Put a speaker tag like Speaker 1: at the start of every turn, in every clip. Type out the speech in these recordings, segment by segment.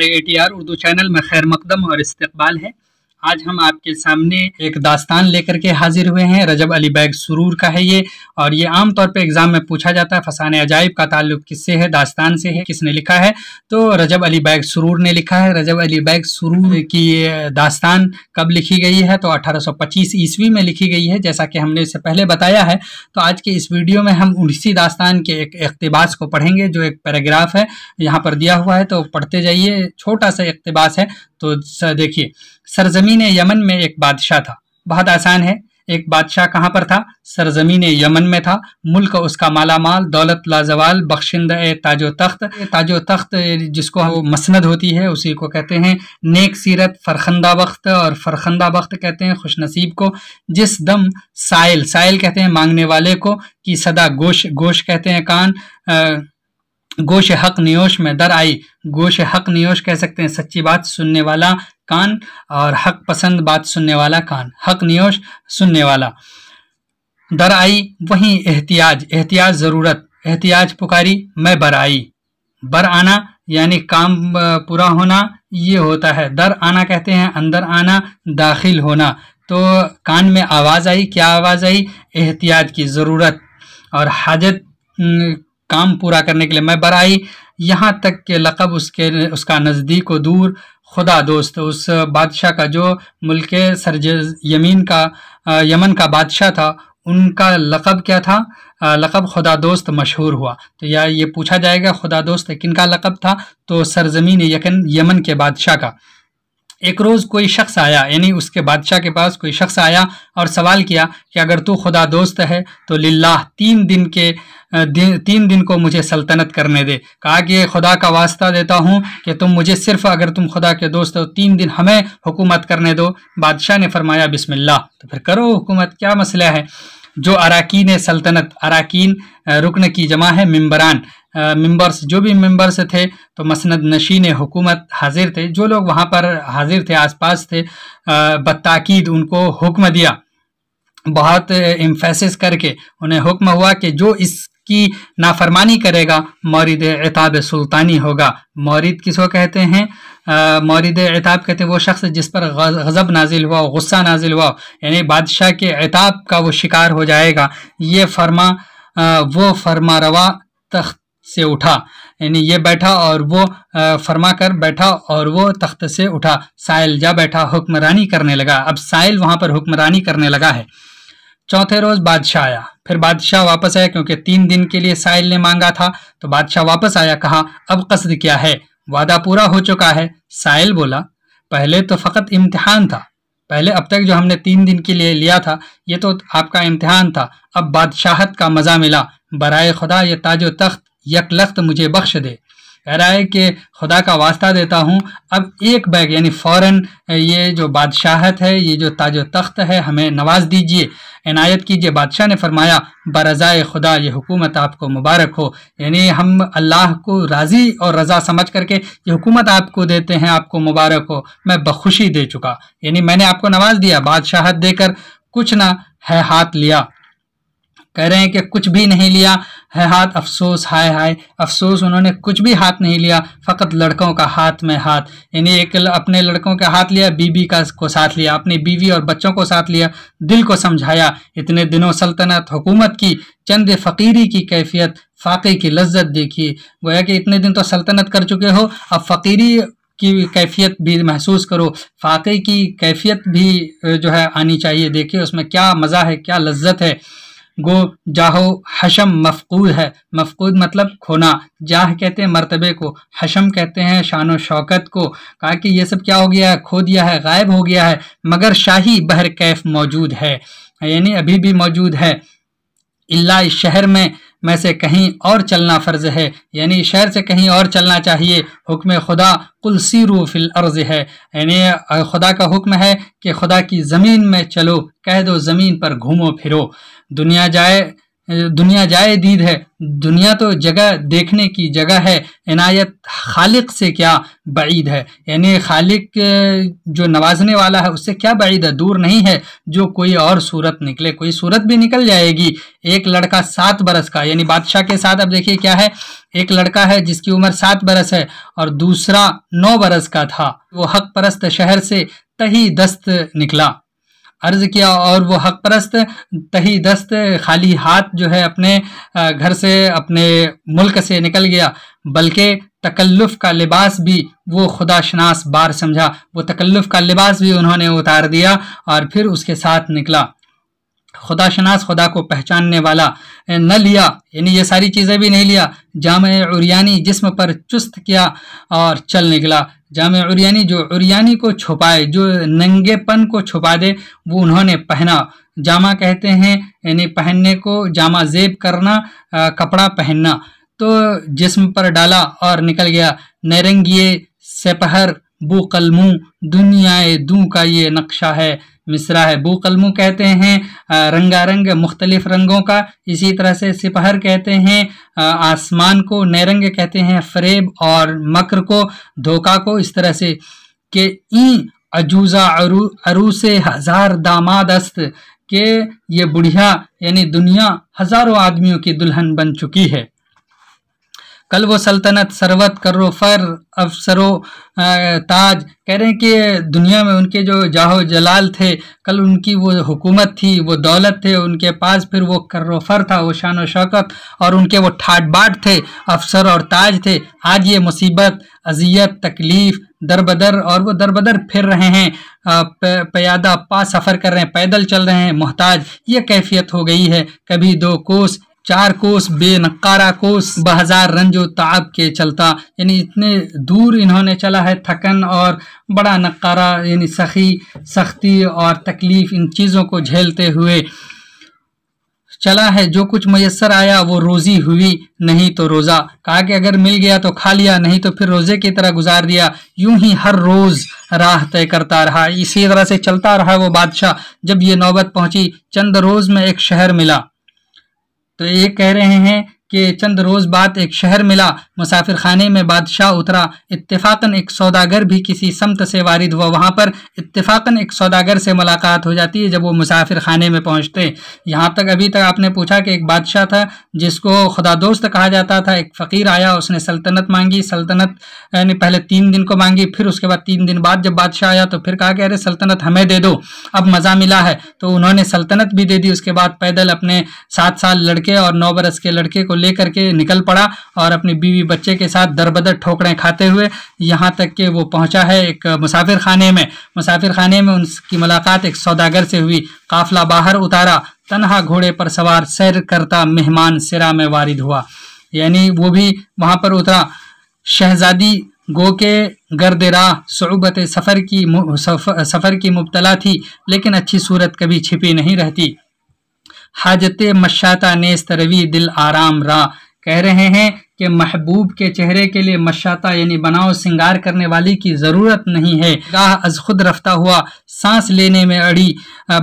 Speaker 1: हमारे ATR Urdu channel में खैर मकदम और इस्तकबाल है। आज हम आपके सामने एक दास्तान लेकर के हाजिर हुए हैं। रजब अली बैग सुरूर का है ये, और ये आम तौर पे एग्ज़ाम में पूछा जाता है। फसाने अजाइब का ताल्लुक किससे है? दास्तान से है। किसने लिखा है? तो रजब अली बैग सुरूर ने लिखा है। रजब अली बैग सुरूर की दास्तान कब लिखी गई है? तो 1825 ईस्वी में लिखी गई है, जैसा कि हमने इससे पहले बताया है। तो आज के इस वीडियो में हम उसी दास्तान के एक इक़्तिबास को पढ़ेंगे, जो एक पैराग्राफ है यहाँ पर दिया हुआ है, तो पढ़ते जाइए। छोटा सा इक़्तिबास है, तो देखिए। सरजमीन यमन में एक बादशाह था। बहुत आसान है। एक बादशाह कहाँ पर था? सरजमीन यमन में था। मुल्क उसका मालामाल, दौलत लाजवाल, बख्शिंदा ताजो तख्त। ताजो तख्त जिसको मसनद होती है उसी को कहते हैं। नेक सीरत, फरखंदा वक्त, और फरखंदा वक्त कहते हैं खुशनसीब को। जिस दम साइल, साइल कहते हैं मांगने वाले को, की सदा गोश, गोश कहते हैं कान। गोश हक नियोश में दर आई, गोश हक नियोश कह सकते हैं सच्ची बात सुनने वाला कान, और हक पसंद बात सुनने वाला कान। हक नियोश सुनने वाला। दर आई वहीं एहतियाज, एहतियाज ज़रूरत, एहतियाज पुकारी मैं बर आई। बर आना यानी काम पूरा होना ये होता है। दर आना कहते हैं अंदर आना, दाखिल होना। तो कान में आवाज़ आई, क्या आवाज़ आई? एहतियाज की ज़रूरत और हाजत, काम पूरा करने के लिए मैं बर आई। यहाँ तक के लक़ब उसका नज़दीक व दूर, खुदा दोस्त। उस बादशाह का जो मुल्क यमन का बादशाह था, उनका लक़ब क्या था? लक़ब खुदा दोस्त मशहूर हुआ। तो ये पूछा जाएगा खुदा दोस्त किनका लक़ब था? तो सरजमीन यमन के बादशाह का। एक रोज़ कोई शख्स आया, यानी उसके बादशाह के पास कोई शख्स आया और सवाल किया कि अगर तू खुदा दोस्त है तो लिल्लाह 3 दिन को मुझे सल्तनत करने दे। कहा कि खुदा का वास्ता देता हूँ कि तुम मुझे सिर्फ, अगर तुम खुदा के दोस्त हो, 3 दिन हमें हुकूमत करने दो। बादशाह ने फरमाया बिस्मिल्लाह। तो फिर करो हुकूमत, क्या मसला है। जो अराकीन सल्तनत, अराकीन रुकन की जमा है मिंबरान, मिंबर्स, जो भी मिंबर्स थे, तो मसनद नशीन हुकूमत हाजिर थे। जो लोग वहाँ पर हाजिर थे, आसपास थे, बत्ताकीद उनको हुक्म दिया, बहुत एम्फेसिस करके उन्हें हुक्म हुआ कि जो इसकी नाफरमानी करेगा मौरिद इताब सुल्तानी होगा। मौरिद किसको कहते हैं? मौरिद इताब कहते हैं वो शख्स जिस पर गज़ब नाजिल हुआ, गुस्सा नाजिल हुआ, यानी बादशाह के इताब का वो शिकार हो जाएगा। ये वो फरमा रवा तख्त से उठा, यानी ये बैठा और वो फरमा कर बैठा और वो तख्त से उठा। साइल जा बैठा, हुक्मरानी करने लगा। अब साइल वहाँ पर हुक्मरानी करने लगा है। चौथे रोज़ बादशाह आया। फिर बादशाह वापस आया, क्योंकि 3 दिन के लिए साइल ने मांगा था। तो बादशाह वापस आया, कहा अब कस्द क्या है? वादा पूरा हो चुका है। साइल बोला पहले तो फ़कत इम्तिहान था, पहले अब तक जो हमने 3 दिन के लिए लिया था ये तो आपका इम्तिहान था। अब बादशाहत का मज़ा मिला। बराए खुदा ये ताजो तख्त यकलख्त मुझे बख्श दे। कह रहा है कि खुदा का वास्ता देता हूँ, अब एक बैग यानी फ़ौरन ये जो बादशाहत है, ये जो ताजो तख्त है, हमें नवाज दीजिए, इनायत कीजिए। बादशाह ने फरमाया बरज़ाए खुदा ये हुकूमत आपको मुबारक हो, यानी हम अल्लाह को राज़ी और रज़ा समझ करके ये हुकूमत आपको देते हैं, आपको मुबारक हो। मैं बखुशी दे चुका, यानी मैंने आपको नवाज दिया, बादशाहत देकर कुछ ना है हाथ लिया। कह रहे हैं कि कुछ भी नहीं लिया है हाथ, अफसोस हाय हाय, अफसोस उन्होंने कुछ भी हाथ नहीं लिया। फ़कत लड़कों का हाथ में हाथ, यानी एक अपने लड़कों का हाथ लिया, बीबी को साथ लिया, अपनी बीवी और बच्चों को साथ लिया। दिल को समझाया इतने दिनों सल्तनत हुकूमत की, चंद फ़कीरी की कैफियत, फ़ाक़े की लज्जत देखिए। गोया कि इतने दिन तो सल्तनत कर चुके हो, अब फ़कीरी की कैफियत भी महसूस करो, फ़ाक़े की कैफियत भी जो है आनी चाहिए। देखिए उसमें क्या मज़ा है, क्या लज्जत है। गो जाहो हशम मफकूद है, मफकूद मतलब खोना। जाह कहते हैं मर्तबे को, हशम कहते हैं शान शौकत को। कहा कि ये सब क्या हो गया है? खो दिया है, गायब हो गया है। मगर शाही बहर कैफ मौजूद है, यानी अभी भी मौजूद है। इल्ला इस शहर में से कहीं और चलना फ़र्ज है, यानी शहर से कहीं और चलना चाहिए। हुक्म खुदा कुल सीरू फिल अर्ज़ है, यानी खुदा का हुक्म है कि खुदा की ज़मीन में चलो, कह दो ज़मीन पर घूमो फिरो। दुनिया जाए दीद है, दुनिया तो जगह देखने की जगह है। इनायत खालिक से क्या बईद है, यानी खालिक जो नवाजने वाला है उससे क्या बईद है, दूर नहीं है। जो कोई और सूरत निकले, कोई सूरत भी निकल जाएगी। एक लड़का 7 बरस का, यानी बादशाह के साथ अब देखिए क्या है, ایک لڑکا ہے جس کی عمر 7 برس ہے اور دوسرا 9 برس کا تھا. وہ حق پرست شہر سے تہی دست نکلا. عرض کیا اور وہ حق پرست تہی دست خالی ہاتھ جو ہے اپنے گھر سے اپنے ملک سے نکل گیا، بلکہ تکلف کا لباس بھی وہ خدا شناس بار سمجھا. وہ تکلف کا لباس بھی انہوں نے اتار دیا اور پھر اس کے ساتھ نکلا. خدا شناس خدا کو پہچاننے والا نہ لیا، یعنی یہ ساری چیزیں بھی نہیں لیا. جامع عریانی جسم پر چست کیا اور چل نکلا. جامع عریانی جو عریانی کو چھپائے، جو ننگے پن کو چھپا دے، وہ انہوں نے پہنا. جامع کہتے ہیں یعنی پہننے کو، جامع زیب کرنا، کپڑا پہننا. تو جسم پر ڈالا اور نکل گیا. نیرنگیے سپہر بو قلموں، دنیائے دوں کا یہ نقشہ ہے. مصرع ہے. بو قلموں کہتے ہیں رنگا رنگ مختلف رنگوں کا. اسی طرح سے سپہر کہتے ہیں آسمان کو، نیرنگ کہتے ہیں فریب اور مکر کو، دھوکا کو. اس طرح سے کہ این عجوزہ عروس ہزار داماد است، کہ یہ بڑھیا یعنی دنیا ہزاروں آدمیوں کی دلہن بن چکی ہے. کل وہ سلطنت ثروت کرو فر افسرو تاج، کہہ رہے ہیں کہ دنیا میں ان کے جو جاہ و جلال تھے، کل ان کی وہ حکومت تھی، وہ دولت تھے ان کے پاس، پھر وہ کر و فر تھا، وہ شان و شوکت، اور ان کے وہ ٹھاٹ باٹ تھے، افسر اور تاج تھے. آج یہ مصیبت، اذیت، تکلیف در بدر، اور وہ در بدر پھر رہے ہیں، پیادہ پا سفر کر رہے ہیں، پیدل چل رہے ہیں، محتاج. یہ کیفیت ہو گئی ہے. کبھی 2 کوس 4 کوس بے نقارہ کوس، بہزار رنج و تعب کے چلتا، یعنی اتنے دور انہوں نے چلا ہے، تھکن اور بڑا نقارہ یعنی سختی اور تکلیف، ان چیزوں کو جھیلتے ہوئے چلا ہے. جو کچھ میسر آیا وہ روزی ہوئی، نہیں تو روزہ. کہا کہ اگر مل گیا تو کھا لیا، نہیں تو پھر روزے کی طرح گزار دیا. یوں ہی ہر روز راہ طے کرتا رہا. اسی طرح سے چلتا رہا وہ بادشاہ. جب یہ نوبت پہنچی چند روز میں ایک شہر ملا. تو یہ کہہ رہے ہیں کہ چند روز بعد ایک شہر ملا. مسافر خانے میں بادشاہ اترا. اتفاقاً ایک سوداگر بھی کسی سمت سے وارد ہوا. وہاں پر اتفاقاً ایک سوداگر سے ملاقات ہو جاتی ہے جب وہ مسافر خانے میں پہنچتے. یہاں تک ابھی تک آپ نے پوچھا کہ ایک بادشاہ تھا جس کو خدا دوست کہا جاتا تھا. ایک فقیر آیا، اس نے سلطنت مانگی. سلطنت یعنی پہلے 3 دن کو مانگی، پھر اس کے بعد 3 دن بعد جب بادشاہ آیا تو پھر کہا کہ ارے سلطنت ہمیں دے دو، اب مزہ ملا ہے. تو انہوں نے سلطنت بھی دے دی. اس کے بعد پیدل اپنے 7 سال لڑکے اور 9 برس کے لڑکے کو لے کر کے نکل پڑا اور اپنی بیوی بچے کے ساتھ دربدر ٹھوکریں کھاتے ہوئے یہاں تک کہ وہ پہنچا ہے ایک مسافر خانے میں. مسافر خانے میں ان کی ملاقات ایک سوداگر سے ہوئی. قافلہ باہر اتارا، تنہا گھوڑے پر سوار سیر کرتا مہمان سرا میں وارد ہوا. یعنی وہ بھی وہاں پر اترا. شہزادی گو کے گرد راہ صعوبت سفر کی مبتلا تھی، لیکن اچھی صورت کبھی چھپی نہیں رہتی. حاجت مشاطہ نیست روی دل آرام را، کہہ رہے ہیں کہ محبوب کے چہرے کے لیے مشاطہ یعنی بناؤ سنگار کرنے والی کی ضرورت نہیں ہے. گاہ از خود رفتہ ہوا سانس لینے میں اڑی،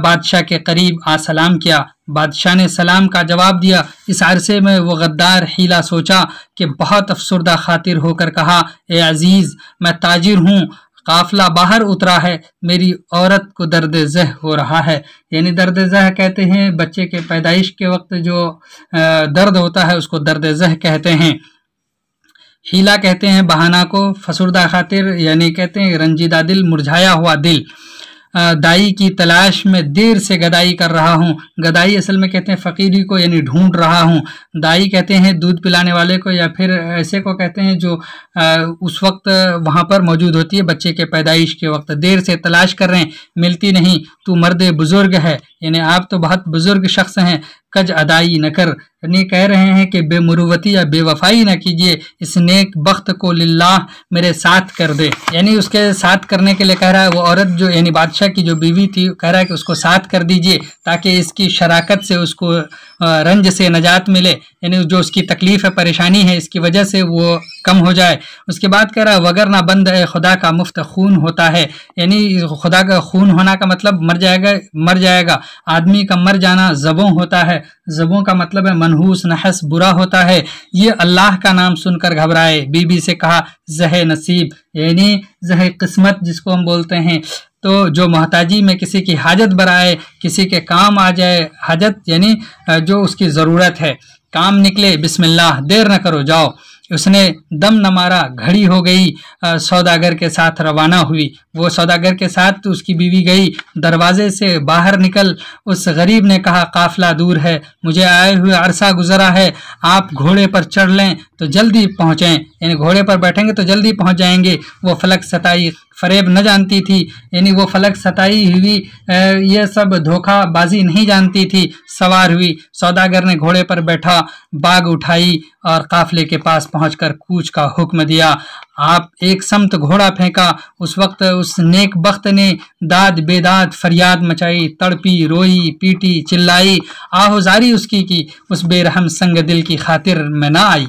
Speaker 1: بادشاہ کے قریب آ سلام کیا. بادشاہ نے سلام کا جواب دیا. اس عرصے میں وہ غدار حیلہ سوچا کہ بہت افسردہ خاطر ہو کر کہا، اے عزیز میں تاجر ہوں، قافلہ باہر اترا ہے، میری عورت کو درد زہ ہو رہا ہے. یعنی درد زہ کہتے ہیں بچے کے پیدائش کے وقت جو درد ہوتا ہے اس کو درد زہ کہتے ہیں. حیلہ کہتے ہیں بہانہ کو. فسردہ خاطر یعنی کہتے ہیں رنجیدہ دل، مرجھایا ہوا دل. دائی کی تلاش میں دیر سے گدائی کر رہا ہوں. گدائی اصل میں کہتے ہیں فقیری کو یعنی ڈھونڈ رہا ہوں. دائی کہتے ہیں دودھ پلانے والے کو، یا پھر ایسے کو کہتے ہیں جو اس وقت وہاں پر موجود ہوتی ہے بچے کے پیدائش کے وقت. دیر سے تلاش کر رہے ہیں، ملتی نہیں. تو مرد بزرگ ہے، یعنی آپ تو بہت بزرگ شخص ہیں، کج ادائی نہ کر، یعنی کہہ رہے ہیں کہ بے مروتی یا بے وفائی نہ کیجیے، اس نیک بخت کو للہ میرے ساتھ کر دے. یعنی اس کے ساتھ کرنے کے لیے کہہ رہا ہے. وہ عورت جو یعنی بادشاہ کی جو بیوی تھی کہہ رہا ہے کہ اس کو ساتھ کر دیجیے تاکہ اس کی شراکت سے اس کو رنج سے نجات ملے، یعنی جو اس کی تکلیف ہے، پریشانی ہے، اس کی وجہ سے وہ کم ہو جائے. اس کے بعد کہہ رہا ہے وگرنہ بند اے خدا کا مفت خون ہوتا ہے. یعنی خدا کا خون ہونا کا مطلب مر جائے گا. آدمی کا مر جانا زبوں ہوتا ہے. زبوں کا مطلب ہے منحوس، نحس، برا ہوتا ہے. یہ اللہ کا نام سن کر گھبرائے. بی بی سے کہا زہ نصیب، یعنی زہ قسمت جس کو ہم بولتے ہیں. تو جو محتاجی میں کسی کی حاجت برائے، کسی کے کام آ جائے. حاجت یعنی جو اس کی ضرورت ہے، کام نکلے، بسم اللہ، دیر نہ کرو، جاؤ. उसने दम न मारा, घड़ी हो गई, सौदागर के साथ रवाना हुई। वो सौदागर के साथ उसकी बीवी गई। दरवाजे से बाहर निकल उस गरीब ने कहा, काफिला दूर है, मुझे आए हुए अरसा गुजरा है, आप घोड़े पर चढ़ लें तो जल्दी पहुँचें, यानी घोड़े पर बैठेंगे तो जल्दी पहुँच जाएंगे। वो फलक सताई फरेब न जानती थी, यानी वो फलक सताई हुई ये सब धोखाबाजी नहीं जानती थी। सवार हुई, सौदागर ने घोड़े पर बैठा, बाग उठाई और काफिले के पास पहुंचकर कूच का हुक्म दिया। आप एक समत घोड़ा फेंका। उस वक्त उस नेक बख्त ने दाद बेदाद फरियाद मचाई, तड़पी, रोई, पीटी, चिल्लाई, आहोजारी उसकी की, उस बेरहम संग दिल की खातिर में ना आई।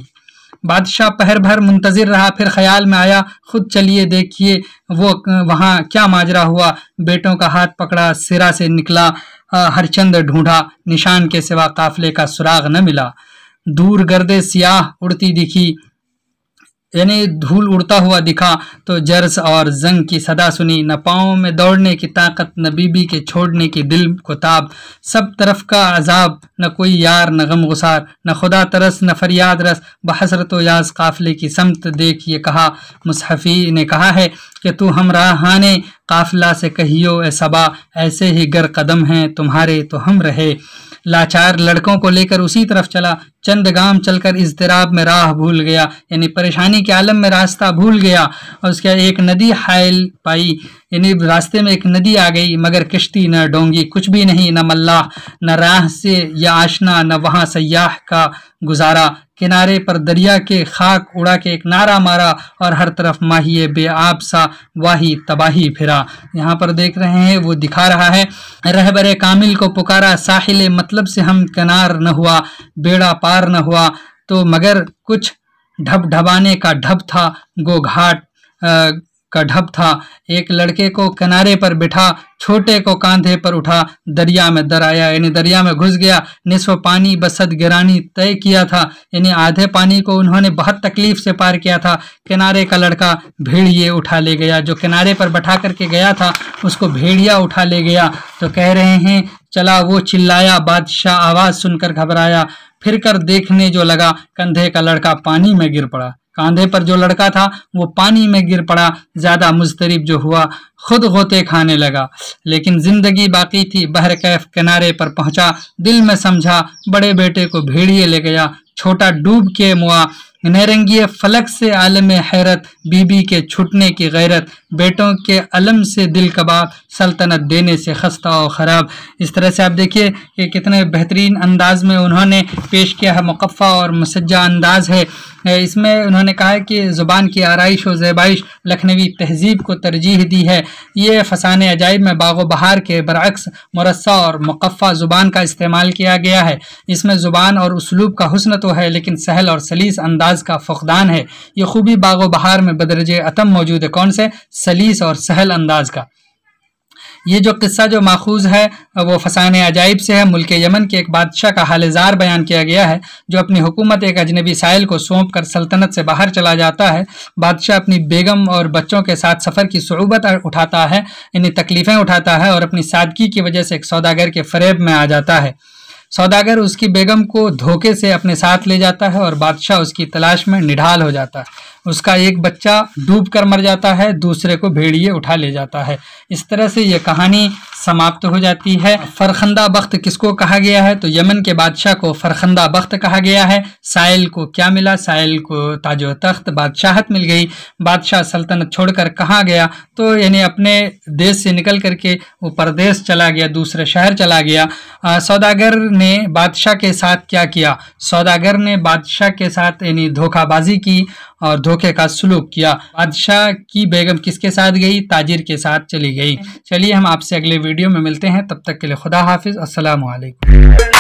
Speaker 1: बादशाह पहर भर मुंतजिर रहा, फिर ख्याल में आया, खुद चलिए देखिए वो वहाँ क्या माजरा हुआ। बेटों का हाथ पकड़ा, सिरा से निकला, हरचंद ढूंढा, निशान के सिवा काफिले का सुराग न मिला। दूर गर्दे सियाह उड़ती दिखी, यानी धूल उड़ता हुआ दिखा तो जर्स और जंग की सदा सुनी। न पाँव में दौड़ने की ताकत, न बीबी के छोड़ने की दिल को ताब, सब तरफ का अजाब, न कोई यार न गम गुसार, न खुदा तरस न फरियाद रस। बहसरत याज काफिले की समत देख ये कहा, मुसहफी ने कहा है कि तू हम राहाने काफिला से कहियो ए सबा, ऐसे ही गर कदम हैं तुम्हारे तो हम रहे। लाचार लड़कों को लेकर उसी तरफ चला, चंद गांव चलकर इज़्तिराब में राह भूल गया, यानी परेशानी के आलम में रास्ता भूल गया। और उसके एक नदी हायल पाई, यानी रास्ते में एक नदी आ गई, मगर किश्ती न डोंगी, कुछ भी नहीं, न मल्लाह, न राह से या आशना, न वहाँ सयाह का गुजारा। किनारे पर दरिया के खाक उड़ा के एक नारा मारा और हर तरफ माहिए बेआब सा वाही तबाही फिरा। यहाँ पर देख रहे हैं वो दिखा रहा है, रहबरे कामिल को पुकारा, साहिल मतलब से हम किनार न हुआ, बेड़ा पार न हुआ, तो मगर कुछ ढब ढबाने का ढब था, गो घाट का ढब था। एक लड़के को किनारे पर बिठा, छोटे को कांधे पर उठा, दरिया में दर आया, यानी दरिया में घुस गया। निस्फ पानी बसद गिरानी तय किया था, यानी आधे पानी को उन्होंने बहुत तकलीफ से पार किया था। किनारे का लड़का भेड़िए उठा ले गया, जो किनारे पर बैठा करके गया था उसको भेड़िया उठा ले गया। तो कह रहे हैं चला वो चिल्लाया, बादशाह आवाज सुनकर घबराया, फिर कर देखने जो लगा, कंधे का लड़का पानी में गिर पड़ा। कांधे पर जो लड़का था वो पानी में गिर पड़ा। ज्यादा मुस्तरिब जो हुआ, खुद गोते खाने लगा, लेकिन जिंदगी बाकी थी। बहर कैफ किनारे पर पहुंचा, दिल में समझा, बड़े बेटे को भेड़िए ले गया, छोटा डूब के मुआ। नैरंगी फलक से आलम हैरत, बीबी के छुटने की गैरत, बेटों के अलम से दिल कबाब, सल्तनत देने से खस्ता और ख़राब। इस तरह से आप देखिए कि कितने बेहतरीन अंदाज में उन्होंने पेश किया है। मुकफ़ा और मुसज्जा अंदाज है इसमें। उन्होंने कहा है कि ज़ुबान की आराइश और ज़ैबाइश लखनवी तहजीब को तरजीह दी है। ये फ़साने अजाइब में बागो बहार के बरअक्स मुरस्सा और मुकफ़ा ज़ुबान का इस्तेमाल किया गया है। इसमें ज़ुबान और उसलूब का हुस्न तो है, लेकिन सहल और सलीस अंदाज का फ़ुक़दान है। ये खूबी बागो बहार में बदरजे अतम मौजूद है। कौन से? सलीस और सहल अंदाज का। ये जो किस्सा जो माखूज है वो फसाने अजाइब से है। मुल्क यमन के एक बादशाह का हाल-ए-ज़ार बयान किया गया है, जो अपनी हुकूमत एक अजनबी साइल को सौंप कर सल्तनत से बाहर चला जाता है। बादशाह अपनी बेगम और बच्चों के साथ सफ़र की सुऊबत उठाता है, इन्हें तकलीफ़ें उठाता है और अपनी सादगी की वजह से एक सौदागर के फ़रेब में आ जाता है। सौदागर उसकी बेगम को धोखे से अपने साथ ले जाता है और बादशाह उसकी तलाश में निढाल हो जाता है। उसका एक बच्चा डूब कर मर जाता है, दूसरे को भेड़िए उठा ले जाता है। इस तरह से ये कहानी समाप्त हो जाती है। फरखंदा बख्त किसको कहा गया है? तो यमन के बादशाह को फरखंदा बख्त कहा गया है। साइल को क्या मिला? साइल को ताजो तख्त, बादशाहत मिल गई। बादशाह सल्तनत छोड़कर कहाँ गया? तो यानी अपने देश से निकल करके वो परदेश चला गया, दूसरे शहर चला गया। सौदागर ने बादशाह के साथ क्या किया? सौदागर ने बादशाह के साथ यानी धोखाबाजी की और धोखे का सलूक किया। बादशाह की बेगम किसके साथ गई? ताजिर के साथ चली गई। चलिए हम आपसे अगले वीडियो में मिलते हैं, तब तक के लिए खुदा हाफिज, अस्सलामु अलैकुम।